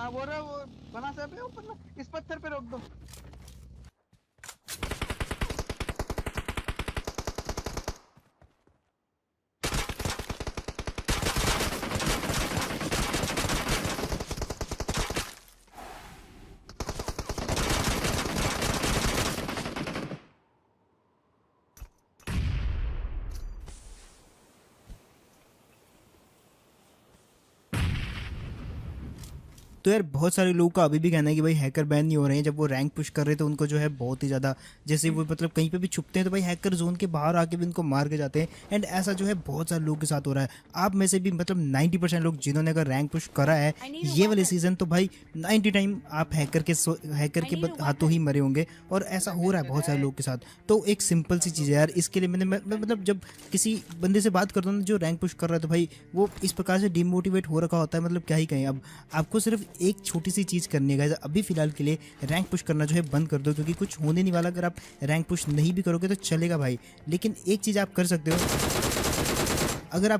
हाँ बोल रहा वो बना से पे ऊपर में, इस पत्थर पे रोक दो। तो यार बहुत सारे लोगों का अभी भी कहना है कि भाई हैकर बैन नहीं हो रहे हैं। जब वो रैंक पुश कर रहे हैं तो उनको जो है बहुत ही ज़्यादा, जैसे वो मतलब कहीं पे भी छुपते हैं तो भाई हैकर जोन के बाहर आके भी उनको मार के जाते हैं। एंड ऐसा जो है बहुत सारे लोगों के साथ हो रहा है। आप में से भी मतलब 90% लोग जिन्होंने अगर रैंक पुश करा है ये वाले सीज़न, तो भाई 90 टाइम आप हैकर के हाथों ही मरे होंगे। और ऐसा हो रहा है बहुत सारे लोगों के साथ। तो एक सिंपल सी चीज़ है यार, इसके लिए मैं मतलब जब किसी बंदे से बात करता हूँ जो रैंक पुश कर रहा है तो भाई वो इस प्रकार से डिमोटिवेट हो रखा होता है, मतलब क्या ही कहें। अब आपको सिर्फ एक छोटी सी चीज़ करनी है गाइस, अभी फिलहाल के लिए रैंक पुश करना जो है बंद कर दो, क्योंकि कुछ होने नहीं वाला। अगर आप रैंक पुश नहीं भी करोगे तो चलेगा भाई, लेकिन एक चीज़ आप कर सकते हो। अगर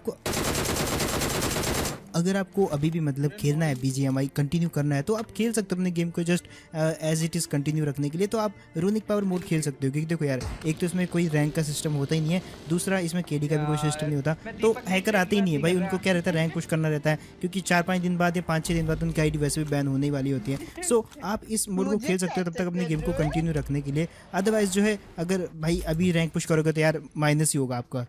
आपको अभी भी मतलब खेलना है BGMI कंटिन्यू करना है तो आप खेल सकते हो अपने गेम को just as it is continue रखने के लिए। तो आप रूनिक पावर मोड खेल सकते हो, क्योंकि देखो यार एक तो इसमें कोई रैंक का सिस्टम होता ही नहीं है, दूसरा इसमें KD का भी कोई सिस्टम नहीं होता। तो हैकर आते ही नहीं है भाई, उनको क्या रहता है रैंक पुश करना रहता है, क्योंकि 4-5 दिन बाद या 5-6 दिन बाद उनकी ID वैसे भी बैन होने ही वाली होती है। सो आप इस मोड को खेल सकते हो तब तक अपने गेम को कंटिन्यू रखने के लिए। अदरवाइज जो है अगर भाई अभी रैंक पुश करोगे तो यार माइनस ही होगा आपका।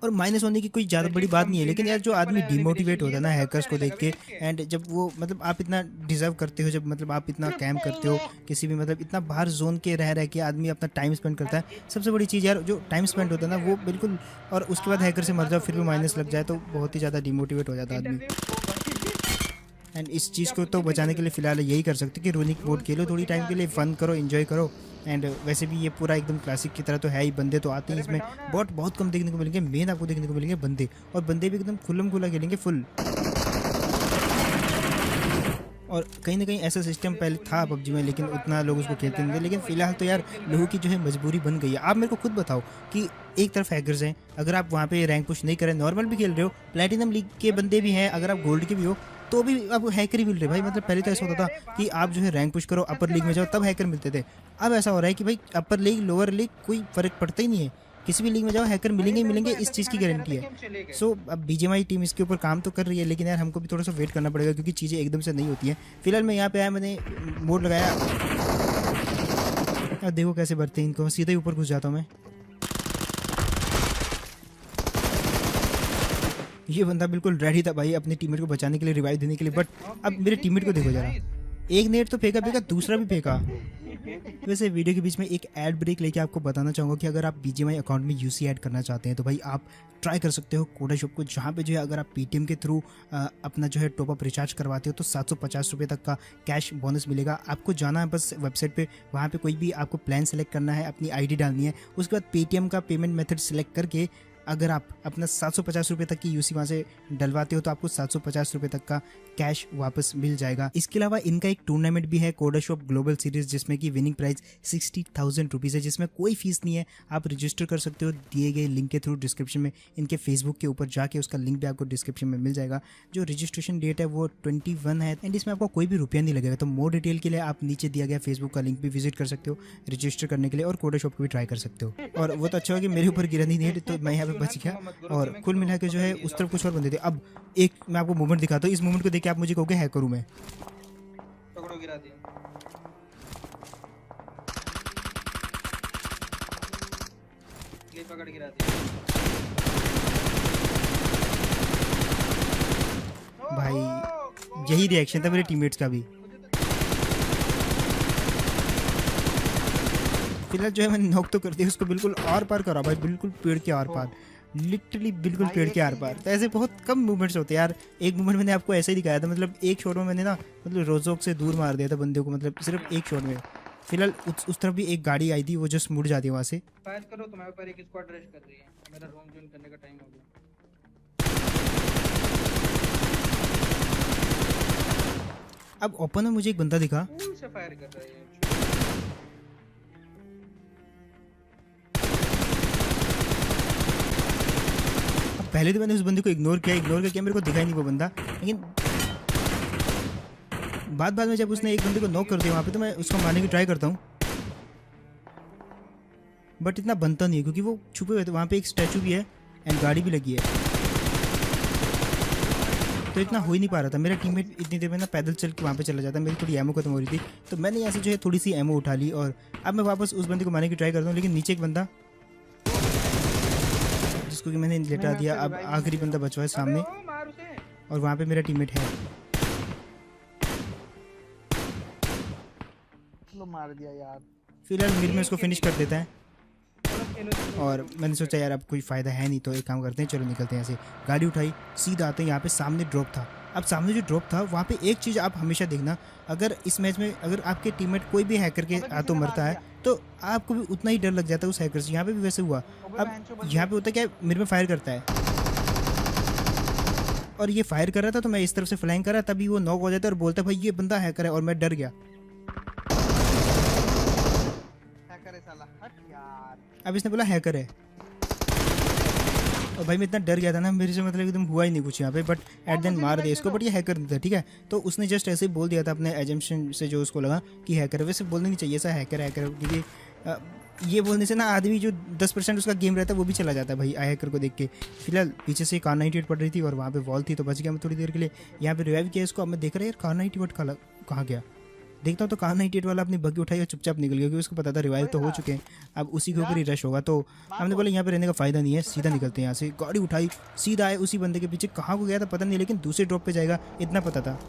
और माइनस होने की कोई ज़्यादा बड़ी बात नहीं है, लेकिन यार जो आदमी डिमोटिवेट होता है ना हैकर्स को देख के, एंड जब वो मतलब आप इतना डिजर्व करते हो, जब मतलब आप इतना कैम्प करते हो किसी भी मतलब इतना बाहर जोन के रह के आदमी अपना टाइम स्पेंड करता है। सबसे बड़ी चीज़ यार जो टाइम स्पेंड होता है ना वो बिल्कुल, और उसके बाद हैकर से मर जाओ फिर भी माइनस लग जाए तो बहुत ही ज़्यादा डिमोटिवेट हो जाता है आदमी। एंड इस चीज़ को तो बचाने के लिए फ़िलहाल यही कर सकते कि रूनिक मोड खेलो थोड़ी टाइम के लिए, फ़न करो, एंजॉय करो। एंड वैसे भी ये पूरा एकदम क्लासिक की तरह तो है ही, बंदे तो आते हैं इसमें, बॉट बहुत कम देखने को मिलेंगे, मेन आपको देखने को मिलेंगे बंदे, और बंदे भी एकदम खुल्लम खुला खेलेंगे फुल। और कहीं ना कहीं ऐसा सिस्टम पहले था PUBG में, लेकिन उतना लोग उसको खेलते नहीं थे। लेकिन फिलहाल तो यार लोगों की जो है मजबूरी बन गई है। आप मेरे को खुद बताओ कि एक तरफ हैकर्स हैं, अगर आप वहाँ पे रैंक पुश नहीं करें, नॉर्मल भी खेल रहे हो, प्लैटिनम लीग के बंदे भी हैं, अगर आप गोल्ड के भी हो तो भी आपको हैकर ही मिल रहे भाई। मतलब पहले तो ऐसा होता था कि आप जो है रैंक पुश करो, अपर लीग में जाओ तब हैकर मिलते थे। अब ऐसा हो रहा है कि भाई अपर लीग लोअर लीग कोई फ़र्क पड़ता ही नहीं है, किसी भी लीग में जाओ हैकर मिलेंगे ही मिलेंगे, इस चीज़ की गारंटी है। सो अब BGMI टीम इसके ऊपर काम तो कर रही है, लेकिन यार हमको भी थोड़ा सा वेट करना पड़ेगा, क्योंकि चीज़ें एकदम से नहीं होती हैं। फिलहाल मैं यहाँ पे आया, मैंने मोड लगाया, अब देखो कैसे बढ़ते हैं इनको, सीधे ऊपर घुस जाता हूँ मैं। ये बंदा बिल्कुल रेडी था भाई अपने टीममेट को बचाने के लिए, रिवाइव देने के लिए, बट अब मेरे टीममेट को देखो जरा, एक नेट तो फेंका, दूसरा भी फेंका। वैसे वीडियो के बीच में एक ऐड ब्रेक लेके आपको बताना चाहूँगा कि अगर आप BGMI अकाउंट में UC ऐड करना चाहते हैं तो भाई आप ट्राई कर सकते हो कोडा शॉप को, जहाँ पे जो है अगर आप पेटीएम के थ्रू अपना जो है टॉप अप रिचार्ज करवाते हो तो 750 रुपये तक का कैश बोनस मिलेगा। आपको जाना है बस वेबसाइट पे, वहाँ पे कोई भी आपको प्लान सेलेक्ट करना है, अपनी ID डालनी है, उसके बाद पेटीएम का पेमेंट मेथड सेलेक्ट करके अगर आप अपना 750 रुपये तक की UC वहाँ से डलवाते हो तो आपको 750 रुपये तक का कैश वापस मिल जाएगा। इसके अलावा इनका एक टूर्नामेंट भी है कोडा शॉप ग्लोबल सीरीज, जिसमें कि विनिंग प्राइस 60,000 रुपीज़ है, जिसमें कोई फीस नहीं है। आप रजिस्टर कर सकते हो दिए गए लिंक के थ्रू, डिस्क्रिप्शन में इनके फेसबुक के ऊपर जाके उसका लिंक भी आपको डिस्क्रिप्शन में मिल जाएगा। जो रजिस्ट्रेशन डेट है वो 21 है, एंड इसमें आपको कोई भी रुपया नहीं लगेगा। तो मोर डिटेल के लिए आप नीचे दिया गया फेसबुक का लिंक भी विजिट कर सकते हो रजिस्टर करने के लिए, और कोडा शॉप को भी ट्राई कर सकते हो। और वो तो अच्छा हो कि मेरे ऊपर गिरा नहीं नेट, तो मैं यहाँ पे बच गया। और कुल मिला के जो है उस तरफ कुछ और बंदे थे। अब एक मैं आपको मूवमेंट दिखाता हूँ, इस मूवमेंट को देख के आप मुझे कहोगे हैकर हूँ मैं। पकड़ो, गिरा दिया, ये पकड़ गिरा दिया भाई। यही रिएक्शन था मेरे टीममेट्स का भी। फिलहाल जो है मैंने नॉक तो कर दिया उसको, बिल्कुल आर पार करा भाई, बिल्कुल पेड़ के आर पार, लिटरली बिल्कुल पेड़ के आर पार। तो ऐसे बहुत कम मूवमेंट्स होते हैं यार। एक मूवमेंट मैंने आपको ऐसे ही दिखाया था, मतलब एक शॉट में मैंने ना मतलब रोजोक से दूर मार दिया था बंदे को, मतलब सिर्फ एक शॉट में। फिलहाल उस तरफ भी एक गाड़ी आई थी, वो जस्ट मुड़ जाती है वहाँ से। फायर करो, तुम्हारे ऊपर एक स्क्वाड रश कर रही है, मेरा रूम जॉइन करने का टाइम हो गया। अब ओपन में मुझे एक बंदा दिखा, फूल से फायर कर रहा है। पहले तो मैंने उस बंदे को इग्नोर किया मेरे को दिखा ही नहीं वो बंदा, लेकिन बाद में जब उसने एक बंदे को नॉक कर दिया वहाँ पे, तो मैं उसको मारने की ट्राई करता हूँ, बट इतना बनता नहीं है क्योंकि वो छुपे हुए थे। वहाँ पे एक स्टैचू भी है एंड गाड़ी भी लगी है, तो इतना हो ही नहीं पा रहा था। मेरा टीममेट इतनी देर में ना पैदल चल के वहाँ पे चला जाता, मेरी थोड़ी एमो खत्म हो रही थी, तो मैंने यहाँ से जो है थोड़ी सी एमो उठा ली और अब मैं वापस उस बंदे को मारने की ट्राई करता हूँ, लेकिन नीचे एक बंदा जिसको कि मैंने लेटा दिया। अब आखिरी बंदा बचा है सामने मार उसे। और वहाँ पे मेरा टीममेट है। लो मार दिया यार। फिलहाल मिड में उसको फिनिश कर देता है चलो खेलो। और मैंने सोचा यार अब कोई फ़ायदा है नहीं, तो एक काम करते हैं, चलो निकलते हैं। ऐसे गाड़ी उठाई, सीधा आते हैं। यहाँ पे सामने ड्रॉप था। अब सामने जो ड्रॉप था वहाँ पे एक चीज़ आप हमेशा देखना, अगर इस मैच में अगर आपके टीममेट कोई भी हैकर के हाथों मरता है तो आपको भी उतना ही डर लग जाता है उस हैकर से। यहाँ पे भी वैसे हुआ। अब यहाँ पे होता क्या है, मेरे में फायर करता है और ये फायर कर रहा था, तो मैं इस तरफ से फ्लैंक करा, तभी वो नॉक हो जाता है और बोलता है भाई ये बंदा हैकर है, और मैं डर गया। हैकर है साला, हट यार। अब इसने बोला हैकर है और भाई मैं इतना डर गया था ना, मेरे से मतलब एकदम हुआ ही नहीं कुछ यहाँ पे, बट एट देन मार दिया इसको। बट ये हैकर नहीं था, ठीक है। तो उसने जस्ट ऐसे ही बोल दिया था अपने एजम्पशन से, जो उसको लगा कि हैकर है। वैसे बोलना नहीं चाहिए ऐसा हैकर हैकर, क्योंकि ये बोलने से ना आदमी जो 10% उसका गेम रहता है वो भी चला जाता है भाई हैकर को देख के। फिलहाल पीछे से कार 98 पड़ रही थी और वहाँ पे वॉल थी, तो बच गया मैं थोड़ी देर के लिए। यहाँ पे रिवाइव किया इसको। अब मैं देख रहा यार कार 98 कहाँ गया, देखता हूँ तो कार 98 वाला अपनी बग्गी उठाई और चुपचाप निकल गया, क्योंकि उसको पता था रिवाइव तो हो चुके हैं, अब उसी के ऊपर ही रश होगा। तो हमने बोला यहाँ पे रहने का फ़ायदा नहीं है, सीधा निकलते हैं यहाँ से। गाड़ी उठाई, सीधा आए उसी बंदे के पीछे। कहाँ को गया था पता नहीं, लेकिन दूसरे ड्रॉप पे जाएगा इतना पता था।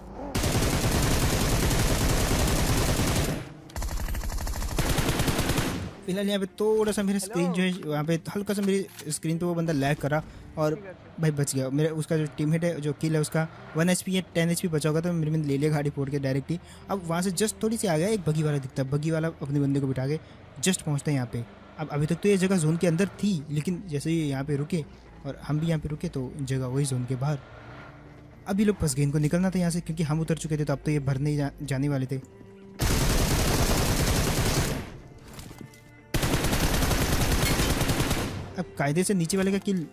फिलहाल यहाँ पे थोड़ा सा मेरा स्क्रीन जो है, वहाँ पे हल्का सा मेरी स्क्रीन पे वो बंदा लैग करा और भाई बच गया। मेरा उसका जो टीममेट है, जो किल है उसका 1 HP है, 10 HP बचा होगा, तो मेरे में ले लिया गाड़ी फोड़ के डायरेक्ट ही। अब वहाँ से जस्ट थोड़ी सी आ गया, एक बगी वाला दिखता है, बगी वाला अपने बंदे को बिठा के जस्ट पहुँचते हैं यहाँ पे। अब अभी तक तो ये जगह जोन के अंदर थी, लेकिन जैसे ही यहाँ पे रुके और हम भी यहाँ पे रुके तो जगह वही जोन के बाहर। अभी लोग फंस गए, इनको निकलना था यहाँ से, क्योंकि हम उतर चुके थे, तो अब तो ये भरने ही जाने वाले थे। अब कायदे से नीचे वाले का किल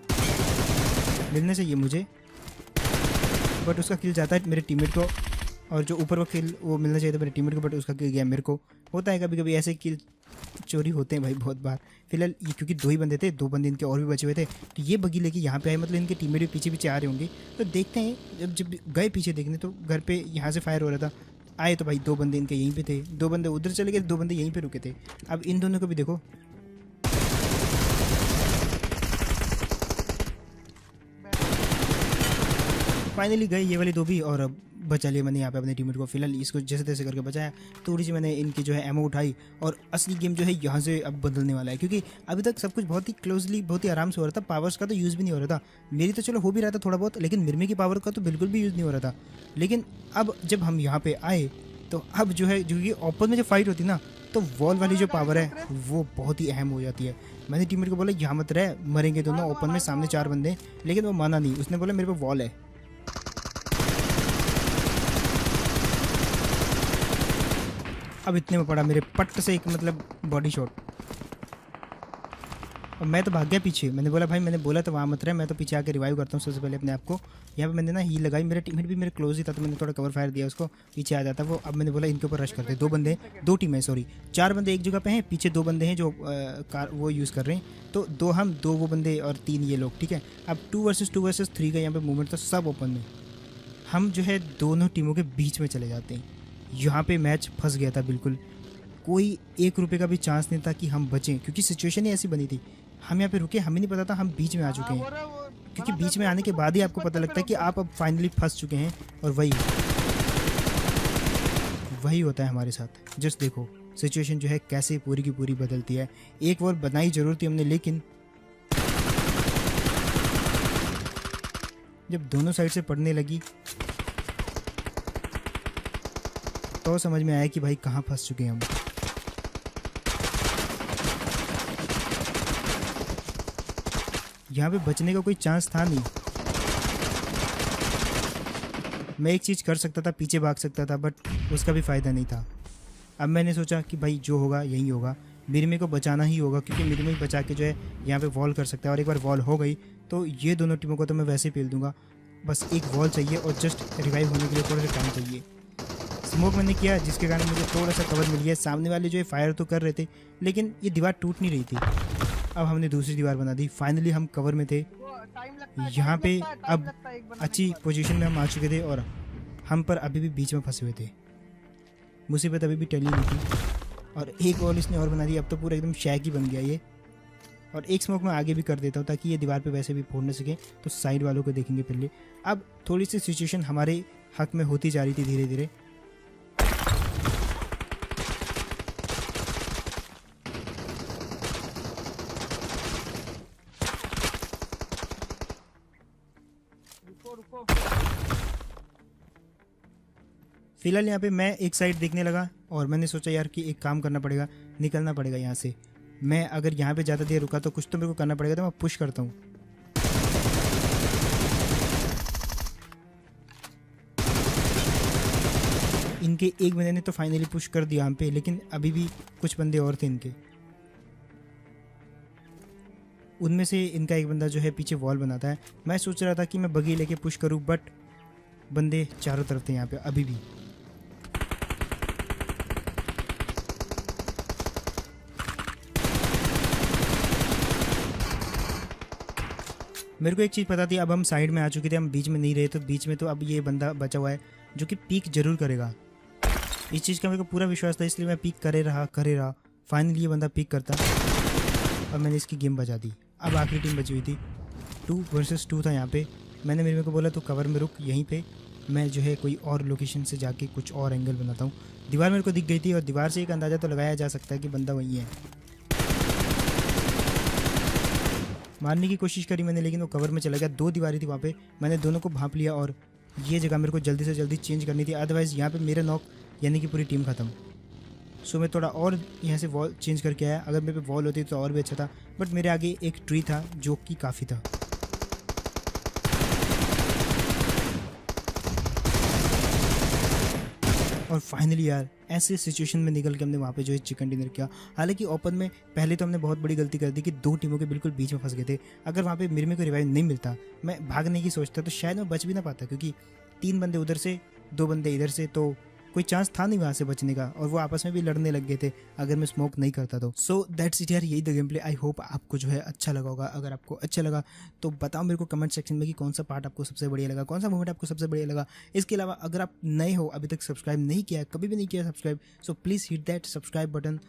मिलने चाहिए मुझे, बट उसका किल जाता है मेरे टीममेट को, और जो ऊपर का किल वो मिलना चाहिए था मेरे टीममेट को, बट उसका किल गया मेरे को। होता है कभी कभी ऐसे किल चोरी होते हैं भाई बहुत बार। फिलहाल ये क्योंकि 2 ही बंदे थे, 2 बंदे इनके और भी बचे हुए थे, तो ये बगी लेके यहाँ पे आए, मतलब इनके टीममेट भी पीछे पीछे आ रहे होंगे। तो देखते हैं, जब गए पीछे देखने तो घर पे यहाँ से फायर हो रहा था। आए तो भाई 2 बंदे इनके यहीं पे थे, 2 बंदे उधर चले गए, 2 बंदे यहीं पे रुके थे। अब इन दोनों को भी देखो, फाइनली गए ये वाले 2 भी, और अब बचा लिया मैंने यहाँ पे अपने टीममेट को। फिलहाल इसको जैसे तैसे करके बचाया, थोड़ी सी मैंने इनकी जो है एमो उठाई, और असली गेम जो है यहाँ से अब बदलने वाला है, क्योंकि अभी तक सब कुछ बहुत ही क्लोजली, बहुत ही आराम से हो रहा था। पावर्स का तो यूज़ भी नहीं हो रहा था, मेरी तो चलो हो भी रहा था थोड़ा बहुत, लेकिन मिरमे की पावर का तो बिल्कुल भी यूज़ नहीं हो रहा था। लेकिन अब जब हम यहाँ पे आए तो अब जो है, जो कि ओपन में जो फाइट होती ना, तो वॉल वाली जो पावर है वो बहुत ही अहम हो जाती है। मैंने टीममेट को बोला यहाँ मत रहे, मरेंगे दोनों ओपन में, सामने 4 बंदे, लेकिन वो माना नहीं। उसने बोला मेरे पे वॉल है। अब इतने में पड़ा मेरे पट से एक मतलब बॉडी शॉट, और मैं तो भाग गया पीछे। मैंने बोला भाई, मैंने बोला तो वहाँ मत रहे, मैं तो पीछे आके रिवाइव करता हूँ सबसे पहले अपने आप को। यहाँ पे मैंने ना हील लगाई, मेरा टीममेट भी मेरे क्लोज ही था, तो मैंने थोड़ा कवर फायर दिया उसको, पीछे आ जाता वो। अब मैंने बोला इनके ऊपर रश करते। 2 बंदे, 2 टीम है, सॉरी 4 बंदे एक जगह पे हैं, पीछे 2 बंदे हैं जो कार वो यूज़ कर रहे हैं। तो 2 हम, 2 वो बंदे और 3 ये लोग, ठीक है। अब 2 वर्सेस 2 वर्सेस 3 का यहाँ पे मूवमेंट था, सब ओपन में। हम जो है दोनों टीमों के बीच में चले जाते हैं। यहाँ पे मैच फंस गया था बिल्कुल, कोई 1 रुपये का भी चांस नहीं था कि हम बचें, क्योंकि सिचुएशन ही ऐसी बनी थी। हम यहाँ पे रुके, हमें नहीं पता था हम बीच में आ चुके हैं, क्योंकि बीच में आने के बाद ही आपको पता लगता है कि आप अब फाइनली फंस चुके हैं। और वही होता है हमारे साथ। जस्ट देखो सिचुएशन जो है कैसे पूरी की पूरी बदलती है। एक वॉल बनाई जरूर थी हमने, लेकिन जब दोनों साइड से पड़ने लगी तो समझ में आया कि भाई कहाँ फंस चुके हैं हम। यहाँ पे बचने का कोई चांस था नहीं। मैं एक चीज़ कर सकता था, पीछे भाग सकता था, बट उसका भी फ़ायदा नहीं था। अब मैंने सोचा कि भाई जो होगा यही होगा, मिरमे को बचाना ही होगा, क्योंकि मिरमे ही बचा के जो है यहाँ पे वॉल कर सकता है। और एक बार वॉल हो गई तो ये दोनों टीमों को तो मैं वैसे ही पेल दूंगा। बस एक वॉल चाहिए और जस्ट रिवाइव होने के लिए थोड़ा सा टाइम चाहिए। स्मोक मैंने किया जिसके कारण मुझे थोड़ा सा कवर मिल गया। सामने वाले जो है फायर तो कर रहे थे लेकिन ये दीवार टूट नहीं रही थी। अब हमने दूसरी दीवार बना दी। फाइनली हम कवर में थे। टाइम लगता है, यहाँ पे टाइम अब लगता है एक बनाने अच्छी के बाद। पोजीशन में हम आ चुके थे और हम पर अभी भी बीच में फंसे हुए थे। मुसीबत अभी भी टली नहीं थी और एक वॉल इसने और बना दी। अब तो पूरा एकदम शैक ही बन गया ये। और एक स्मोक मैं आगे भी कर देता हूँ ताकि ये दीवार पे वैसे भी फोड़ न सके, तो साइड वालों को देखेंगे पहले। अब थोड़ी सी सिचुएशन हमारे हक में होती जा रही थी धीरे धीरे। रुको। फिलहाल यहाँ पे मैं एक साइड देखने लगा और मैंने सोचा यार कि एक काम करना पड़ेगा, निकलना पड़ेगा यहाँ से। मैं अगर यहाँ पे ज़्यादा देर रुका तो कुछ तो मेरे को करना पड़ेगा, तो मैं पुश करता हूँ। इनके एक बंदे ने तो फाइनली पुश कर दिया हम पे, लेकिन अभी भी कुछ बंदे और थे इनके। उनमें से इनका एक बंदा जो है पीछे वॉल बनाता है। मैं सोच रहा था कि मैं बगी लेके पुश करूं, बट बंदे चारों तरफ थे यहाँ पे अभी भी। मेरे को एक चीज़ पता थी, अब हम साइड में आ चुके थे, हम बीच में नहीं रहे। तो बीच में तो अब ये बंदा बचा हुआ है जो कि पीक जरूर करेगा। इस चीज़ का मेरे को पूरा विश्वास था, इसलिए मैं पीक करे रहा। फाइनली ये बंदा पीक करता और मैंने इसकी गेम बचा दी। अब आखिरी टीम बची हुई थी, 2 वर्सेस 2 था यहाँ पे। मैंने मेरे को बोला तो कवर में रुक, यहीं पे मैं जो है कोई और लोकेशन से जाके कुछ और एंगल बनाता हूँ। दीवार मेरे को दिख गई थी और दीवार से एक अंदाज़ा तो लगाया जा सकता है कि बंदा वही है। मारने की कोशिश करी मैंने, लेकिन वो कवर में चला गया। 2 दीवारें थी वहाँ पे, मैंने दोनों को भांप लिया और ये जगह मेरे को जल्दी से जल्दी चेंज करनी थी, अदरवाइज़ यहाँ पे मेरा नॉक यानी कि पूरी टीम ख़त्म। सो मैं थोड़ा और यहाँ से वॉल चेंज करके आया। अगर मेरे पे वॉल होती तो और भी अच्छा था, बट मेरे आगे एक ट्री था जो कि काफ़ी था। और फाइनली यार ऐसे सिचुएशन में निकल के हमने वहाँ पे जो है चिकन डिनर किया। हालांकि ओपन में पहले तो हमने बहुत बड़ी गलती कर दी कि 2 टीमों के बिल्कुल बीच में फंस गए थे। अगर वहाँ पे मेरे को रिवाइव नहीं मिलता, मैं भागने की सोचता, तो शायद मैं बच भी ना पाता, क्योंकि 3 बंदे उधर से 2 बंदे इधर से, तो कोई चांस था नहीं वहाँ से बचने का। और वो आपस में भी लड़ने लग गए थे अगर मैं स्मोक नहीं करता तो। सो दैट्स इट यार, यही the game play. I hope आपको जो है अच्छा लगा होगा। अगर आपको अच्छा लगा तो बताओ मेरे को कमेंट सेक्शन में कि कौन सा पार्ट आपको सबसे बढ़िया लगा, कौन सा मोमेंट आपको सबसे बढ़िया लगा। इसके अलावा अगर आप नए हो, अभी तक सब्सक्राइब नहीं किया, कभी भी नहीं किया subscribe, so please hit that subscribe button.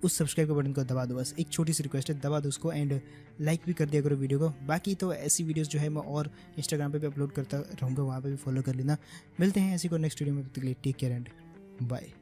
उस सब्सक्राइब के बटन को दबा दो, बस एक छोटी सी रिक्वेस्ट है, दबा दो उसको। एंड लाइक भी कर दिया करो वीडियो को। बाकी तो ऐसी वीडियोस जो है मैं और इंस्टाग्राम पे भी अपलोड करता रहूँगा, वहाँ पे भी फॉलो कर लेना। मिलते हैं ऐसी को नेक्स्ट वीडियो में, तब तक के लिए टेक केयर एंड बाय।